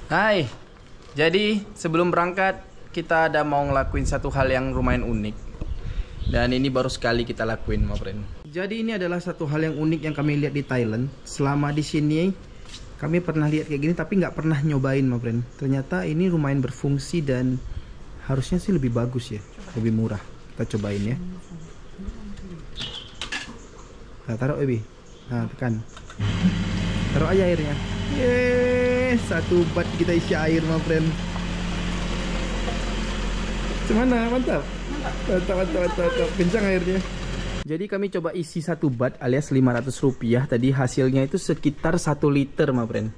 Hai, jadi sebelum berangkat kita ada mau ngelakuin satu hal yang lumayan unik. Dan ini baru sekali kita lakuin, my friend. Jadi ini adalah satu hal yang unik yang kami lihat di Thailand. Selama di sini kami pernah lihat kayak gini tapi nggak pernah nyobain, my friend. Ternyata ini lumayan berfungsi dan harusnya sih lebih bagus ya, lebih murah. Kita cobain ya. Nah, taruh Ebi. Nah, tekan. Taruh aja airnya. Yeay, 1 bat kita isi air, my friend. Gimana? Mantap? Mantap. Kencang airnya. Jadi kami coba isi 1 bat alias 500 rupiah. Tadi hasilnya itu sekitar 1 liter, my friend.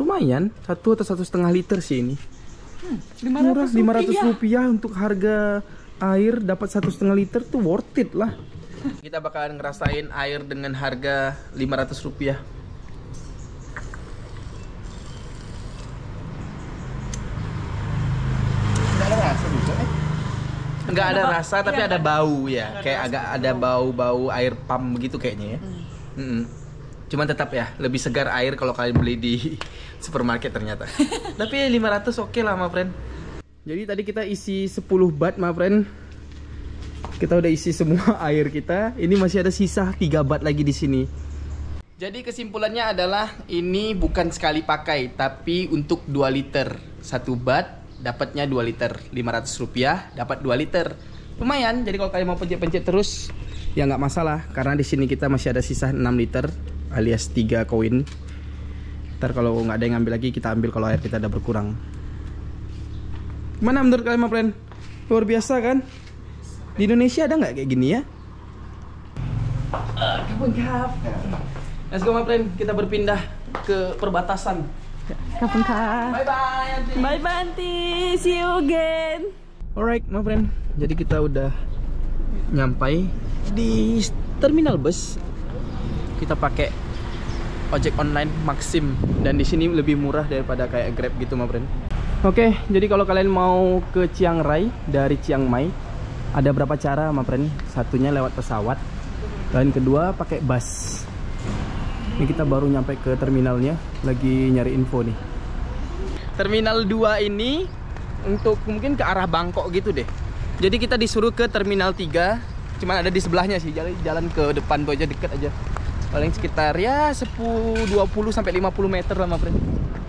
Lumayan, 1 atau 1,5 liter sih ini. Murah, 500 rupiah untuk harga air dapat 1,5 liter tuh worth it lah. Kita bakalan ngerasain air dengan harga 500 rupiah. Nggak ada rasa tapi ada bau ya, kayak agak ada bau-bau air pump begitu kayaknya ya. Cuman tetap ya lebih segar air kalau kalian beli di supermarket ternyata. Tapi 500 oke lah, my friend. Jadi tadi kita isi 10 bat, my friend. Kita udah isi semua air kita. Ini masih ada sisa 3 bat lagi di sini. Jadi kesimpulannya adalah ini bukan sekali pakai, tapi untuk 2 liter. 1 bat dapatnya 2 liter, 500 rupiah dapat 2 liter. Lumayan, jadi kalau kalian mau pencet-pencet terus ya nggak masalah, karena di sini kita masih ada sisa 6 liter alias 3 koin. Ntar kalau nggak ada yang ngambil lagi, kita ambil kalau air kita udah berkurang. Gimana menurut kalian, my friend? Luar biasa kan? Di Indonesia ada nggak kayak gini ya? Let's go, my friend, kita berpindah ke perbatasan. Kapan kah? Bye bye Aunty. Bye bye Aunty. See you again. Alright, my friend. Jadi kita udah nyampai di terminal bus. Kita pakai ojek online Maxim dan di sini lebih murah daripada kayak Grab gitu, my friend. Oke, jadi kalau kalian mau ke Chiang Rai dari Chiang Mai, ada berapa cara, my friend? Satunya lewat pesawat, dan kedua pakai bus. Ini kita baru nyampe ke terminalnya, lagi nyari info nih. Terminal 2 ini untuk mungkin ke arah Bangkok gitu deh. Jadi kita disuruh ke terminal 3, cuman ada di sebelahnya sih, jalan ke depan tuh aja, deket aja. Paling sekitar ya 10, 20 sampai 50 meter lah, my friend.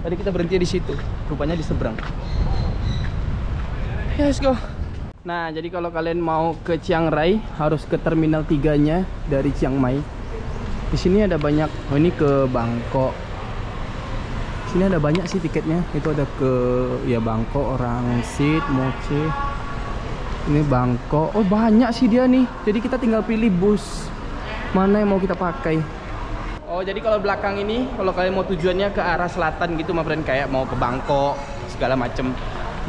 Tadi kita berhenti di situ, rupanya di seberang. Let's go. Nah, jadi kalau kalian mau ke Chiang Rai harus ke terminal 3-nya dari Chiang Mai. Di sini ada banyak. Oh, ini ke Bangkok. Sini ada banyak sih tiketnya. Itu ada ke ya Bangkok, Rangsit, Moche. Ini Bangkok. Oh, banyak sih dia nih. Jadi kita tinggal pilih bus mana yang mau kita pakai. Oh, jadi kalau belakang ini kalau kalian mau tujuannya ke arah selatan gitu, my friend, kayak mau ke Bangkok segala macem.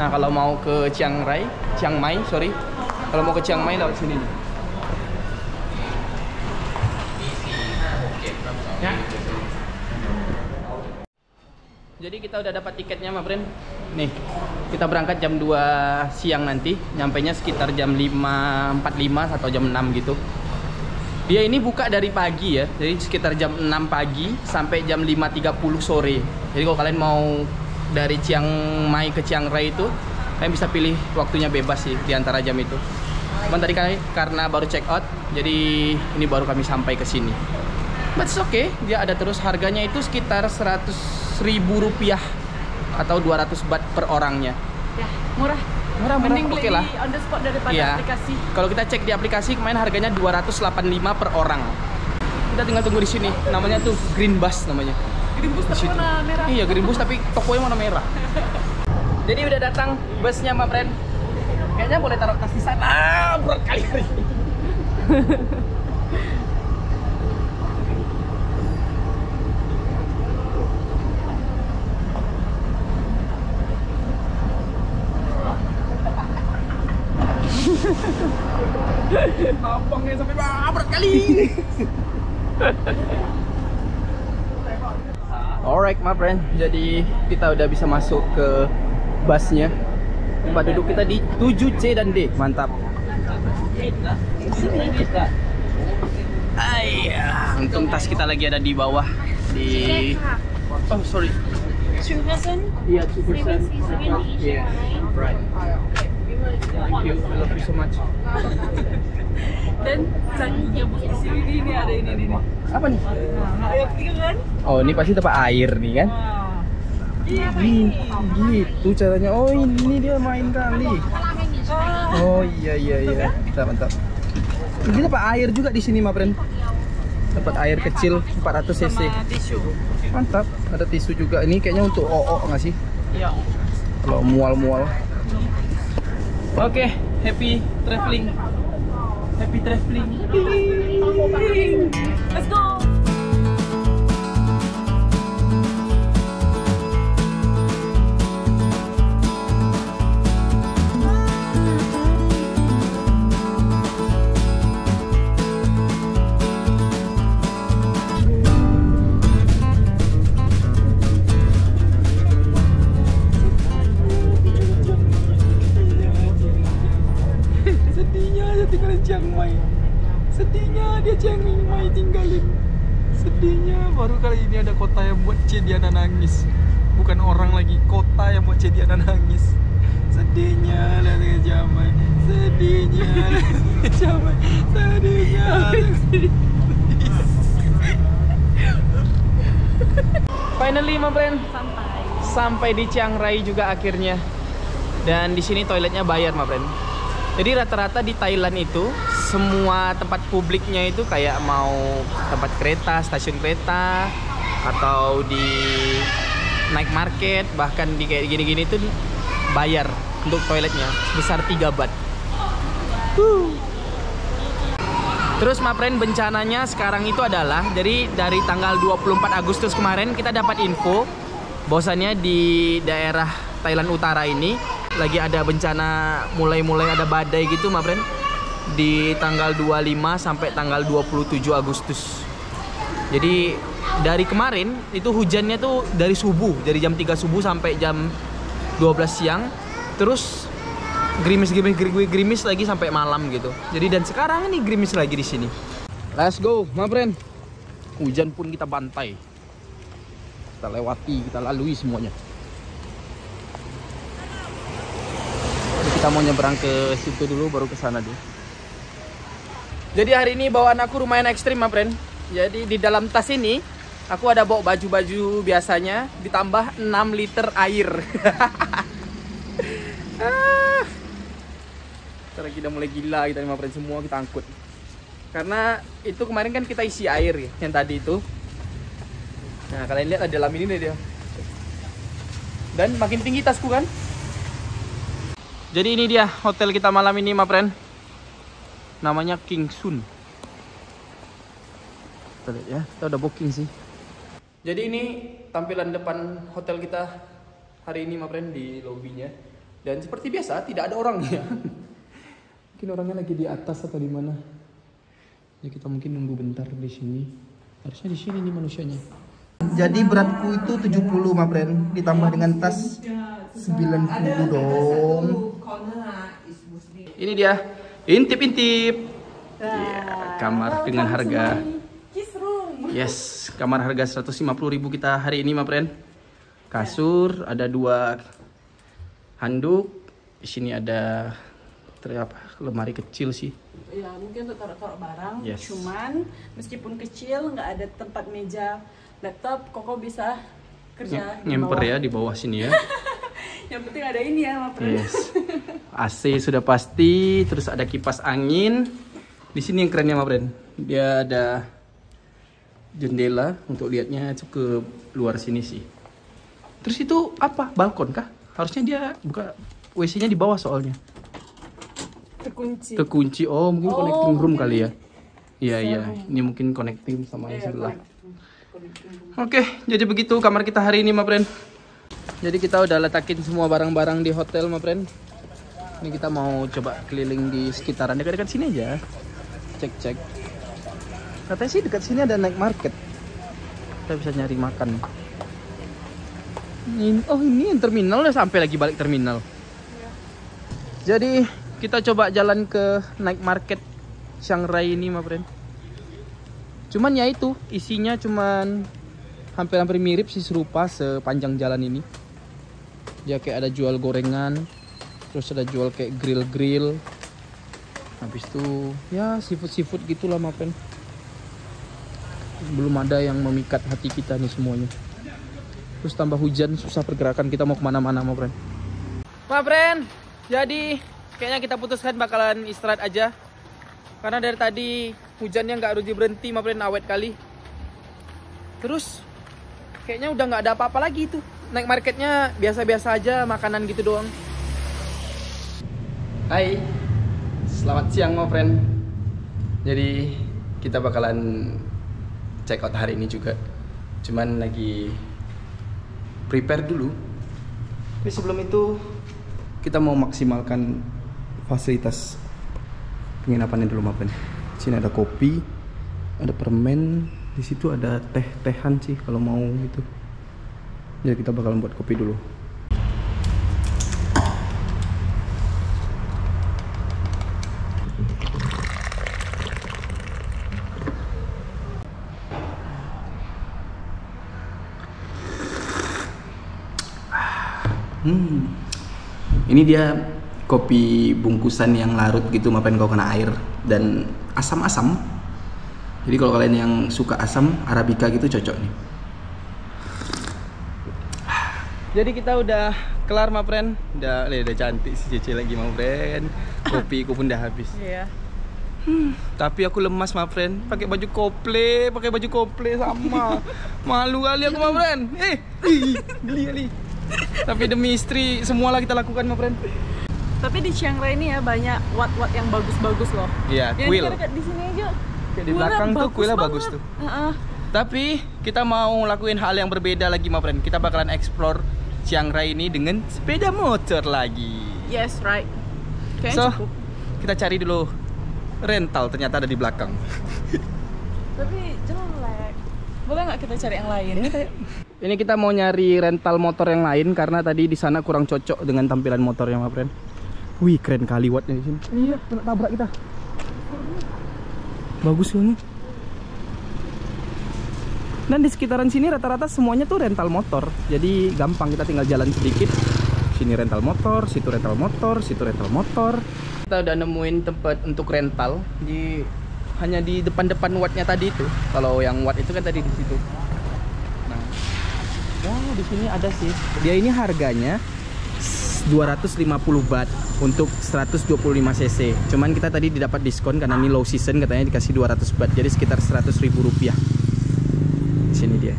Nah, kalau mau ke Chiang Mai, sorry. Kalau mau ke Chiang Mai lewat sini nih. Ya. Jadi kita udah dapat tiketnya, my friend. Nih, kita berangkat jam 2 siang nanti, nyampainya sekitar jam 5.45 atau jam 6 gitu. Dia ini buka dari pagi ya, jadi sekitar jam 6 pagi sampai jam 5.30 sore. Jadi kalau kalian mau dari Chiang Mai ke Chiang Rai itu, kalian bisa pilih waktunya bebas sih di antara jam itu. Cuman tadi karena baru check out, jadi ini baru kami sampai ke sini. But it's okay, dia ada terus, harganya itu sekitar 100.000 rupiah atau 200 bat per orangnya. Ya, murah. Mending beli lah on the spot daripada aplikasi. Kalau kita cek di aplikasi kemarin harganya 285 per orang. Kita tinggal tunggu di sini. Namanya tuh Green Bus namanya. Green Bus tapi warna merah. Iya, Green Bus tapi tokonya warna merah. Jadi udah datang busnya, my friend. Kayaknya boleh taruh tas di sana. Berat kali hari ini. Abangnya sampai berat kali. Alright, my friend. Jadi kita udah bisa masuk ke busnya. Tempat duduk kita di 7C dan D. Mantap. Untung tas kita lagi ada di bawah. Oh sorry. 2%? Iya, 2%. Yeah, right. Thank you. I love you so much. Dan canggihnya bos di sini ini ada ini nih. Apa nih? Ayo tiga kan? Oh, ini pasti tempat air nih kan? Iya, Gitu caranya. Oh, ini dia main kali. Oh, iya. Mantap, mantap. Ini tempat air juga di sini, ma friend. Tempat air kecil 400 cc. sama tisu. Mantap. Ada tisu juga. Ini kayaknya untuk nggak sih? Iya. Kalau mual-mual. Oke, happy traveling. Happy traveling. Let's go. Sedihnya dia tinggalin Chiang Mai. Sedihnya dia Chiang Mai tinggalin. Sedihnya baru kali ini ada kota yang buat Cediana nangis. Bukan orang lagi, kota yang buat Cediana nangis. Sedihnya dia tinggalin Chiang Mai. Sedihnya dia tinggalin Chiang Mai. Sedihnya. Finally, my friend. Sampai di Chiang Rai juga akhirnya. Dan di sini toiletnya bayar, my friend. Jadi rata-rata di Thailand itu semua tempat publiknya itu kayak mau tempat kereta, stasiun kereta, atau di night market, bahkan di kayak gini-gini itu bayar untuk toiletnya sebesar 3 baht. Terus my friend, bencananya sekarang itu adalah dari tanggal 24 Agustus kemarin kita dapat info bahwasannya di daerah Thailand Utara ini lagi ada bencana, mulai ada badai gitu, my friend, di tanggal 25 sampai tanggal 27 Agustus. Jadi dari kemarin itu hujannya tuh dari subuh, dari jam 3 subuh sampai jam 12 siang, terus gerimis lagi sampai malam gitu. Jadi dan sekarang ini gerimis lagi di sini. Let's go, my friend. Hujan pun kita bantai. Kita lewati, kita lalui semuanya. Kita mau nyebrang ke situ dulu, baru ke sana dulu. Jadi hari ini bawaan aku lumayan ekstrim, my friend. Jadi di dalam tas ini aku ada bawa baju-baju biasanya ditambah 6 liter air. Sekarang kita mulai gila kita, my friend, semua kita angkut. Karena itu kemarin kan kita isi air ya, yang tadi itu. Nah, kalian lihat ada dalam ini nih dia. Dan makin tinggi tasku kan. Jadi ini dia hotel kita malam ini, my friend. Namanya King Sun. Kita lihat ya, kita udah booking sih. Jadi ini tampilan depan hotel kita hari ini, my friend, di lobbynya. Dan seperti biasa tidak ada orangnya. Mungkin orangnya lagi di atas atau di mana. Ya kita mungkin nunggu bentar di sini. Harusnya di sini nih manusianya. Jadi beratku itu 70, my friend, ditambah dengan tas 90 dong. Ini dia, intip-intip. Ya, kamar dengan harga. Yes, kamar harga 150.000 kita hari ini, my friend. Kasur, ada 2 handuk. Di sini ada lemari kecil sih. Ya, mungkin untuk taruh barang. Yes. Cuman meskipun kecil, nggak ada tempat meja laptop, Koko bisa kerja Ngemper ya di bawah sini ya. Yang penting ada ini ya, my friend. Yes. AC sudah pasti, terus ada kipas angin. Di sini yang kerennya, my friend, dia ada jendela untuk lihatnya itu ke luar sini sih. Terus itu apa? Balkon kah? Harusnya dia buka WC-nya di bawah soalnya. Terkunci. Oh, mungkin connecting room kali ya. Iya. Ini mungkin connecting sama yang sebelah. Oke, jadi begitu kamar kita hari ini, my friend. Jadi kita udah letakin semua barang-barang di hotel, my friend. Ini kita mau coba keliling di sekitaran dekat-dekat sini aja. Cek-cek. Katanya sih dekat sini ada night market. Kita bisa nyari makan. Ini yang terminal, udah sampai lagi balik terminal. Jadi kita coba jalan ke night market Chiang Rai ini, my friend. Cuman ya itu isinya cuman hampir-hampir mirip sih, serupa sepanjang jalan ini. Dia kayak ada jual gorengan, terus ada jual kayak grill-grill. Habis itu ya seafood-seafood gitulah my friend. Belum ada yang memikat hati kita nih semuanya. Terus tambah hujan, susah pergerakan kita mau kemana-mana my friend. My friend, jadi kayaknya kita putuskan bakalan istirahat aja. Karena dari tadi hujannya nggak berhenti my friend, awet kali. Terus kayaknya udah nggak ada apa-apa lagi tuh. Naik marketnya biasa-biasa aja, makanan gitu doang. Hai, selamat siang my friend. Jadi kita bakalan check out hari ini juga. Cuman lagi prepare dulu. Tapi sebelum itu kita mau maksimalkan fasilitas penginapannya dulu my friend. Sini ada kopi, ada permen, di situ ada teh-tehan sih kalau mau gitu. Jadi kita bakalan buat kopi dulu. Ini dia kopi bungkusan yang larut gitu, mapen kau kena air dan asam-asam. Jadi kalau kalian yang suka asam, Arabica gitu cocok nih. Jadi kita udah kelar my friend. Udah cantik si Cece lagi my friend. Kopi ku pun udah habis. Iya. Tapi aku lemas my friend. Pakai baju kople sama. Malu kali aku my friend. Geli. Tapi demi istri semualah kita lakukan my friend. Tapi di Chiang Rai ini ya banyak wat-wat yang bagus-bagus loh. Iya, kuil. Yang dekat di sini aja. Kayak di belakang tuh kuilnya bagus tuh. Tapi kita mau lakuin hal yang berbeda lagi my friend. Kita bakalan explore Chiang Rai ini dengan sepeda motor lagi. Yes, right. Kayaknya So, cukup. kita cari dulu rental, ternyata ada di belakang. Tapi jelek. Boleh nggak kita cari yang lain? Ini kita mau nyari rental motor yang lain karena tadi di sana kurang cocok dengan tampilan motornya my friend. Wih, keren kali wattnya di sini. Iya, kena tabrak kita. Bagus banget. Dan di sekitaran sini rata-rata semuanya tuh rental motor. Jadi gampang, kita tinggal jalan sedikit. Sini rental motor, situ rental motor, situ rental motor. Kita udah nemuin tempat untuk rental hanya di depan-depan wattnya tadi itu. Kalau yang watt itu kan tadi di situ. Nah, wah di sini ada sih. Dia ini harganya 250 baht untuk 125 cc. Cuman kita tadi didapat diskon karena ini low season, katanya dikasih 200 baht. Jadi sekitar 100.000 rupiah. Di sini dia.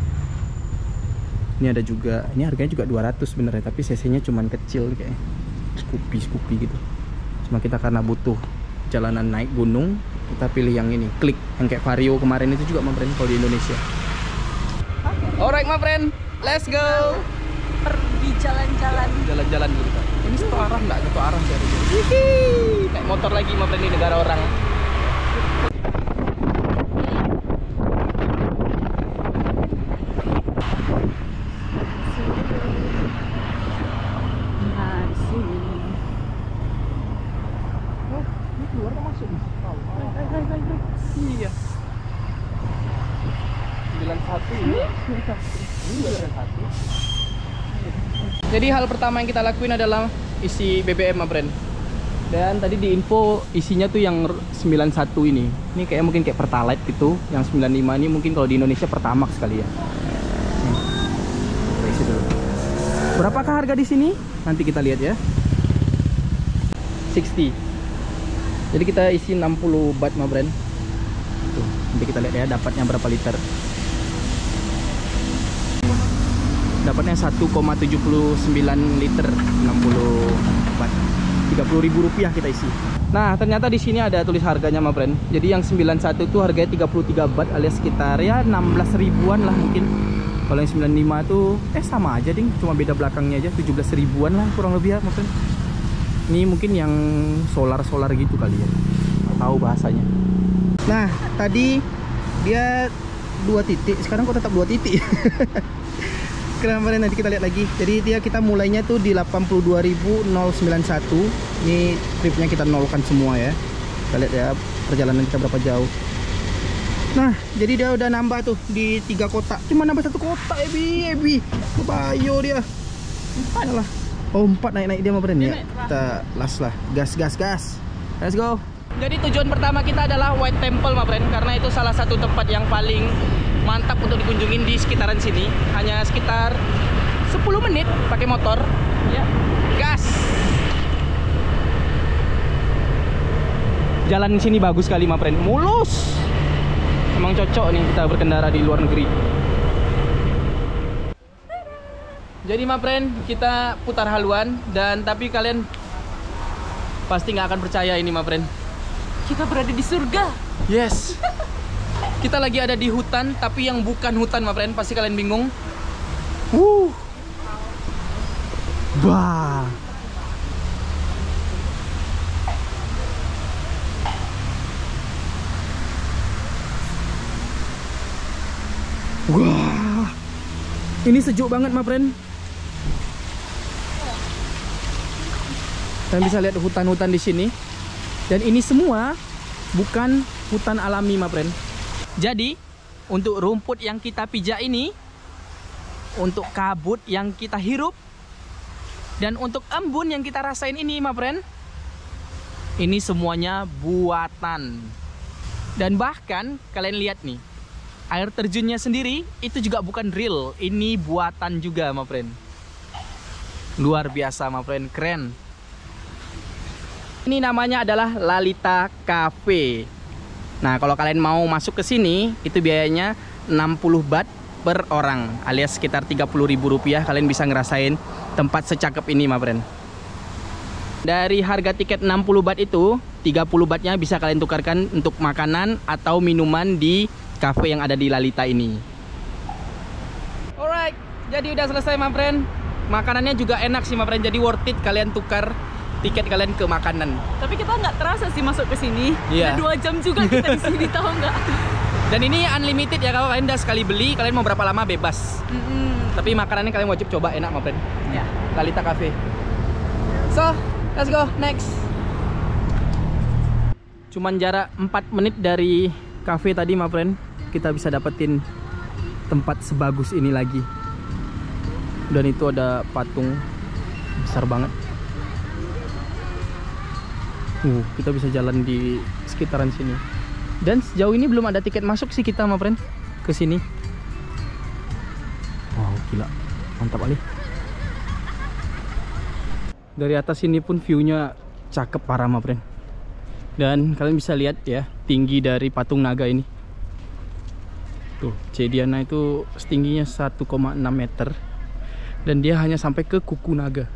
Ini ada juga, ini harganya juga 200 sebenarnya, tapi cc-nya cuman kecil kayak Scoopy gitu. Cuma kita karena butuh jalanan naik gunung, kita pilih yang ini, Klik, yang kayak Vario kemarin itu juga my friend kalau di Indonesia. Alright my friend, let's go. Pergi jalan-jalan. Jalan-jalan dulu Kak. Ini satu arah enggak? Satu arah sih. Naik motor lagi my friend, di negara orang. Iya. 91 ini. Jadi hal pertama yang kita lakuin adalah isi BBM my friend. Dan tadi di info isinya tuh yang 91 ini. Ini kayak mungkin kayak Pertalite gitu. Yang 95 ini mungkin kalau di Indonesia Pertamax kali ya. Kita isi dulu. Berapakah harga di sini? Nanti kita lihat ya. 60. Jadi kita isi 60 baht my friend. Tuh, nanti kita lihat ya dapatnya berapa liter. Dapatnya 1,79 liter, 60 baht. 30.000 rupiah kita isi. Nah, ternyata di sini ada tulis harganya my friend. Jadi yang 91 itu harganya 33 baht alias sekitar ya 16 ribuan lah mungkin. Kalau yang 95 tuh sama aja ding, cuma beda belakangnya aja, 17 ribuan lah kurang lebih ya my friend. Ini mungkin yang solar gitu kali ya, nggak tahu bahasanya. Nah tadi dia 2 titik, sekarang kok tetap 2 titik. Kenapa nanti kita lihat lagi. Jadi kita mulainya tuh di 82.091. Ini tripnya kita nolkan semua ya. Kita lihat ya perjalanan kita berapa jauh. Nah, jadi dia udah nambah tuh di 3 kotak. Cuma nambah 1 kotak, Ebi. Kebayo dia. 4 lah. Oh, 4 naik-naik dia, my friend ya. Kita las lah. Gas. Let's go. Jadi tujuan pertama kita adalah White Temple, my friend, karena itu salah satu tempat yang paling mantap untuk dikunjungin di sekitaran sini. Hanya sekitar 10 menit pakai motor. Ya. Gas. Jalan sini bagus sekali, my friend. Mulus. Emang cocok nih kita berkendara di luar negeri. Jadi my friend, kita putar haluan. Dan tapi kalian pasti nggak akan percaya ini, my friend. Kita berada di surga. Yes. Kita lagi ada di hutan, tapi yang bukan hutan, my friend. Pasti kalian bingung. Wah. Wah, ini sejuk banget, my friend. Kalian bisa lihat hutan-hutan di sini. Dan ini semua bukan hutan alami, my friend. Jadi, untuk rumput yang kita pijak ini, untuk kabut yang kita hirup, dan untuk embun yang kita rasain ini, my friend, ini semuanya buatan. Dan bahkan kalian lihat nih, air terjunnya sendiri itu juga bukan real, ini buatan juga, my friend. Luar biasa, my friend, keren. Ini namanya adalah Lalita Cafe. Nah, kalau kalian mau masuk ke sini, itu biayanya 60 baht per orang, alias sekitar 30.000 rupiah. Kalian bisa ngerasain tempat secakep ini, my friend. Dari harga tiket 60 baht itu, 30 bahtnya bisa kalian tukarkan untuk makanan atau minuman di cafe yang ada di Lalita ini. Alright, jadi udah selesai, my friend. Makanannya juga enak sih, my friend. Jadi worth it kalian tukar tiket kalian ke makanan. Tapi kita nggak terasa sih masuk ke sini. Iya. Udah 2 jam juga kita di sini, tahu nggak? Dan ini unlimited ya, kalau kalian udah sekali beli, kalian mau berapa lama bebas. Tapi makanannya kalian wajib coba, enak, my friend. Ya. Lalita Cafe. So, let's go next. Cuman jarak 4 menit dari cafe tadi, my friend, kita bisa dapetin tempat sebagus ini lagi. Dan itu ada patung besar banget. Kita bisa jalan di sekitaran sini. Dan sejauh ini belum ada tiket masuk sih kita, my friend, ke sini. Wow, gila. Mantap kali. Dari atas sini pun view-nya cakep parah, my friend. Dan kalian bisa lihat ya, tinggi dari patung naga ini. Tuh, Cediana itu setingginya 1,6 meter. Dan dia hanya sampai ke kuku naga.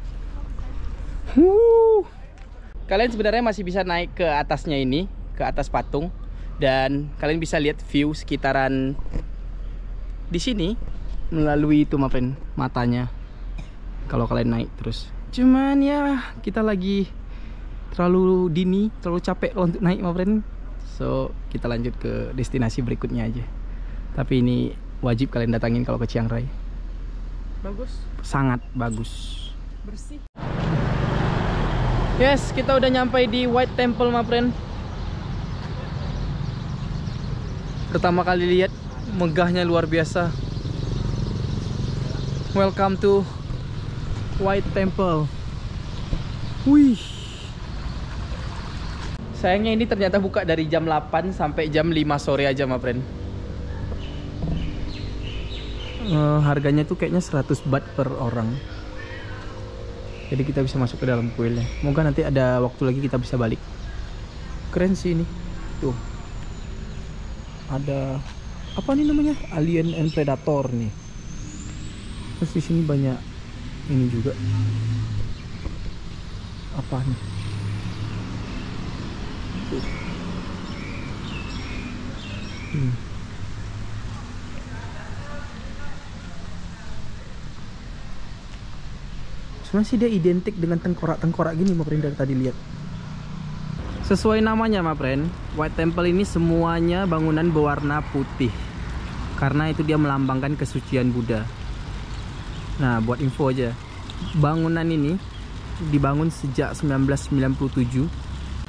Kalian sebenarnya masih bisa naik ke atasnya ini, ke atas patung. Dan kalian bisa lihat view sekitaran di sini melalui itu, my friend, matanya. Kalau kalian naik terus. Cuman ya, kita lagi terlalu dini, terlalu capek untuk naik, my friend. So, kita lanjut ke destinasi berikutnya aja. Tapi ini wajib kalian datangin kalau ke Chiang Rai. Bagus. Sangat bagus. Bersih. Yes, kita udah nyampe di White Temple, my friend. Pertama kali lihat, megahnya luar biasa. Welcome to White Temple. Wih. Sayangnya ini ternyata buka dari jam 8 sampai jam 5 sore aja, my friend. Harganya tuh kayaknya 100 baht per orang. Jadi kita bisa masuk ke dalam kuilnya. Moga nanti ada waktu lagi kita bisa balik. Keren sih ini. Tuh. Ada apa nih namanya? Alien and Predator nih. Terus di sini banyak ini juga. Apa nih? Tuh. Sebenarnya sih dia identik dengan tengkorak-tengkorak gini, my friend, dari tadi lihat. Sesuai namanya, my friend, White Temple ini semuanya bangunan berwarna putih. Karena itu dia melambangkan kesucian Buddha. Nah, buat info aja, bangunan ini dibangun sejak 1997.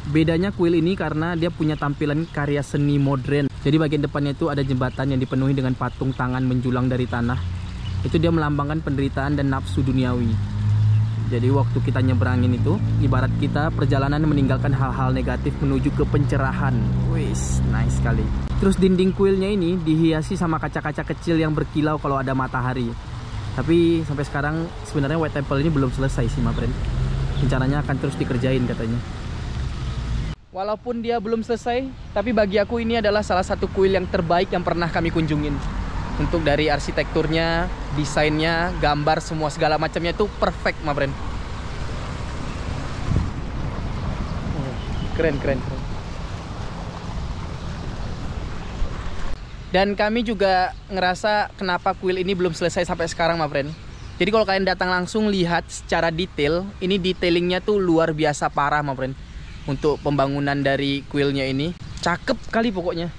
Bedanya kuil ini karena dia punya tampilan karya seni modern. Jadi bagian depannya itu ada jembatan yang dipenuhi dengan patung tangan menjulang dari tanah. Itu dia melambangkan penderitaan dan nafsu duniawi. Jadi waktu kita nyeberangin itu, ibarat kita perjalanan meninggalkan hal-hal negatif menuju ke pencerahan. Wis, nice sekali. Terus dinding kuilnya ini dihiasi sama kaca-kaca kecil yang berkilau kalau ada matahari. Tapi sampai sekarang sebenarnya White Temple ini belum selesai sih, my friend. Rencananya akan terus dikerjain katanya. Walaupun dia belum selesai, tapi bagi aku ini adalah salah satu kuil yang terbaik yang pernah kami kunjungin. Untuk dari arsitekturnya, desainnya, gambar, semua segala macamnya itu perfect, my friend. Keren, keren, keren. Dan kami juga ngerasa kenapa kuil ini belum selesai sampai sekarang, my friend. Jadi kalau kalian datang langsung lihat secara detail, ini detailingnya tuh luar biasa parah, my friend. Untuk pembangunan dari kuilnya ini cakep kali pokoknya.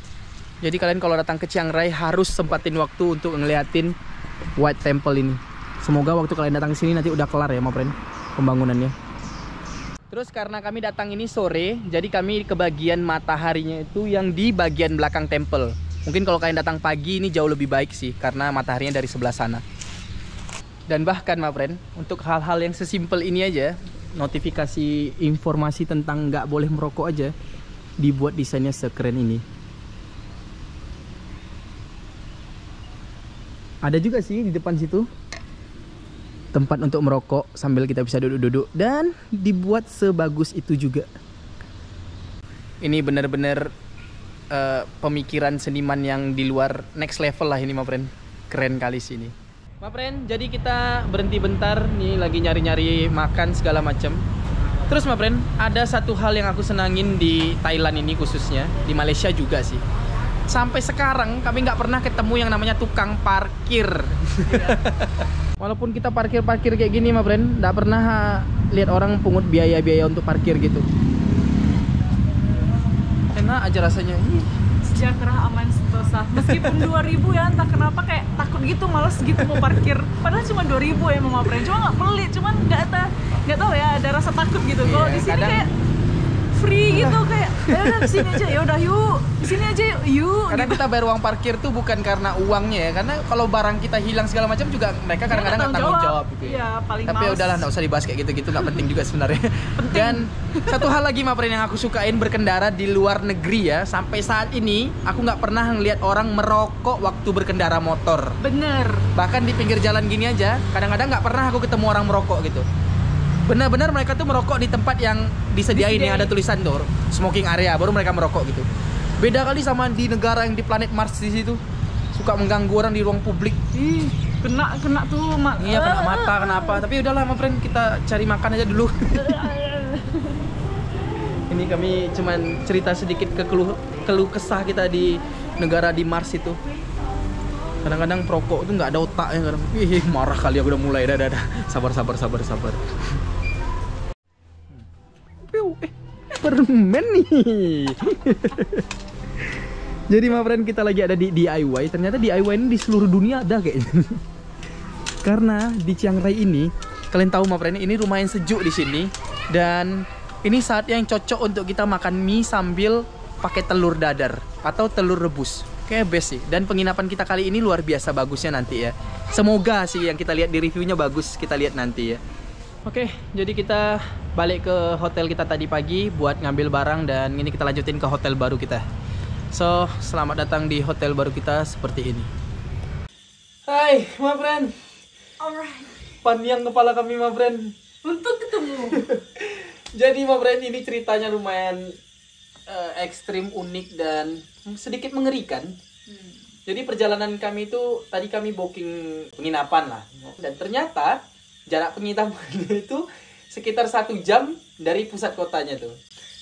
Jadi kalian kalau datang ke Chiang Rai harus sempatin waktu untuk ngeliatin White Temple ini. Semoga waktu kalian datang ke sini nanti udah kelar ya, my friend, pembangunannya. Terus karena kami datang ini sore, jadi kami ke bagian mataharinya itu yang di bagian belakang temple. Mungkin kalau kalian datang pagi ini jauh lebih baik sih, karena mataharinya dari sebelah sana. Dan bahkan, my friend, untuk hal-hal yang sesimpel ini aja, notifikasi informasi tentang nggak boleh merokok aja dibuat desainnya sekeren ini. Ada juga sih di depan situ tempat untuk merokok sambil kita bisa duduk-duduk, dan dibuat sebagus itu juga. Ini bener-bener pemikiran seniman yang di luar next level lah ini, my friend. Keren kali sih ini, my friend. Jadi kita berhenti bentar nih, lagi nyari-nyari makan segala macam. Terus, my friend, ada satu hal yang aku senangin di Thailand ini khususnya, di Malaysia juga sih. Sampai sekarang kami nggak pernah ketemu yang namanya tukang parkir. Walaupun kita parkir-parkir kayak gini, my friend, nggak pernah lihat orang pungut biaya-biaya untuk parkir gitu. Enak aja rasanya. Sejahtera, aman, sentosa. Meskipun 2000 ya, entah kenapa kayak takut gitu, males gitu mau parkir. Padahal cuma 2000 ya, Mama Pren. Cuma nggak pelit, cuman nggak tahu ya, ada rasa takut gitu. Kalau di sini kayak free gitu, kayak udah sini aja, ya udah yuk, sini aja yuk. Karena gitu. kita bayar uang parkir tuh bukan karena uangnya ya, karena kalau barang kita hilang segala macam juga mereka kadang-kadang nggak tanggung jawab gitu ya. Iya, paling Tapi ya udahlah, nggak usah dibahas kayak gitu-gitu, nggak penting juga sebenarnya. Dan satu hal lagi, my friend, yang aku sukain berkendara di luar negeri ya, sampai saat ini aku nggak pernah ngelihat orang merokok waktu berkendara motor. Bener. Bahkan di pinggir jalan gini aja, kadang-kadang nggak pernah aku ketemu orang merokok gitu. Benar-benar mereka tuh merokok di tempat yang disediain yang ada tulisan tuh smoking area, baru mereka merokok gitu. Beda kali sama di negara yang di planet Mars di situ, suka mengganggu orang di ruang publik. Ih, kena tuh Iya, kena mata, kenapa? Tapi udahlah, my friend, kita cari makan aja dulu. Ini kami cuman cerita sedikit keluh kesah kita di negara di Mars itu. Kadang-kadang perokok itu nggak ada otaknya kadang. Ih, marah kali aku udah mulai. Dah. Sabar. Permen nih. Jadi, my friend, kita lagi ada di DIY. Ternyata DIY ini di seluruh dunia ada kayaknya. Karena di Chiang Rai ini, kalian tahu, my friend, ini lumayan sejuk di sini. Dan ini saatnya yang cocok untuk kita makan mie sambil pakai telur dadar atau telur rebus. Kayak best sih. Dan penginapan kita kali ini luar biasa bagusnya nanti ya. Semoga sih yang kita lihat di reviewnya bagus, kita lihat nanti ya. Oke, jadi kita balik ke hotel kita tadi pagi buat ngambil barang, dan ini kita lanjutin ke hotel baru kita. So, selamat datang di hotel baru kita seperti ini. Hai, my friend. Alright. Panjang kepala kami, my friend. Untuk ketemu. Jadi, my friend, ini ceritanya lumayan ekstrim, unik, dan sedikit mengerikan. Jadi perjalanan kami itu, tadi kami booking penginapan lah. Dan ternyata jarak penginapannya itu sekitar 1 jam dari pusat kotanya tuh.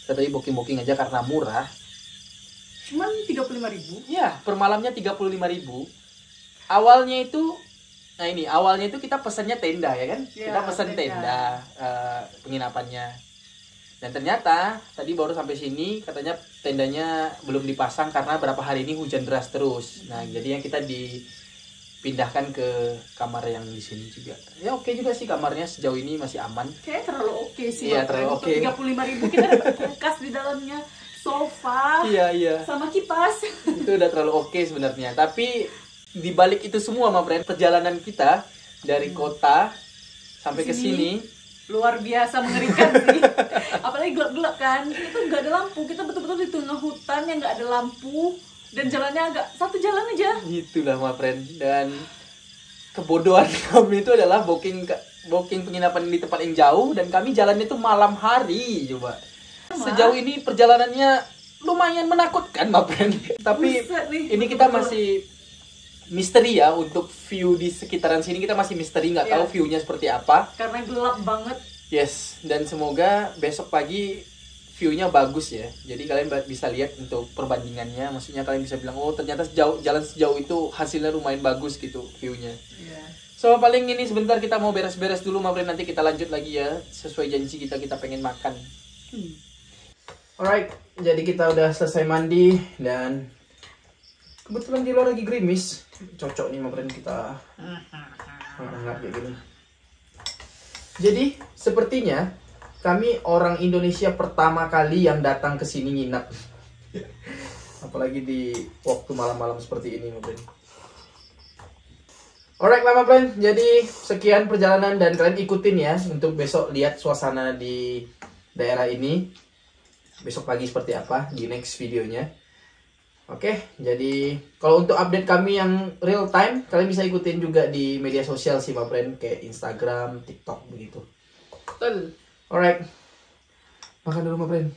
Kita tadi booking aja karena murah. Cuman 35.000. Ya, per malamnya 35.000. Awalnya itu kita pesannya tenda ya kan? Ya, kita pesan tenda penginapannya. Dan ternyata tadi baru sampai sini katanya tendanya belum dipasang karena berapa hari ini hujan deras terus. Nah, jadi yang kita dipindahkan ke kamar yang di sini juga. Ya oke juga sih, kamarnya sejauh ini masih aman. Kayaknya terlalu oke sih. Iya, terlalu oke. 35.000 kita dapat kulkas di dalamnya, sofa, Iya. sama kipas. Itu udah terlalu oke sebenarnya. Tapi di balik itu semua, ma friend, perjalanan kita dari kota sampai ke sini luar biasa mengerikan sih. Apalagi gelap-gelap kan. Itu nggak ada lampu. Kita betul-betul di tengah hutan yang nggak ada lampu dan jalannya agak satu jalan aja. Itulah, ma friend. Dan kebodohan kami itu adalah booking penginapan di tempat yang jauh dan kami jalannya itu malam hari coba. Sejauh ini perjalanannya lumayan menakutkan, ma friend. Tapi Buset nih, ini kita masih misteri ya, untuk view di sekitaran sini kita masih misteri, nggak tahu view-nya seperti apa. Karena gelap banget. Yes, dan semoga besok pagi view-nya bagus ya. Jadi kalian bisa lihat untuk perbandingannya. Maksudnya kalian bisa bilang, oh ternyata jalan sejauh itu hasilnya lumayan bagus gitu view-nya. So paling ini sebentar kita mau beres-beres dulu, ma friend. Nanti kita lanjut lagi ya, sesuai janji kita pengen makan. Alright, jadi kita udah selesai mandi dan kebetulan di luar lagi gerimis. Cocok nih, ma friend, kita hangat kayak gini. Jadi sepertinya kami orang Indonesia pertama kali yang datang ke sini nginap. Apalagi di waktu malam-malam seperti ini, ma friend. Alright lah, ma friend. Jadi sekian perjalanan dan kalian ikutin ya untuk besok lihat suasana di daerah ini. Besok pagi seperti apa di next videonya. Oke, jadi kalau untuk update kami yang real time, kalian bisa ikutin juga di media sosial sih, ma friend, kayak Instagram, TikTok begitu. Betul. Alright, makan dulu, ma friend.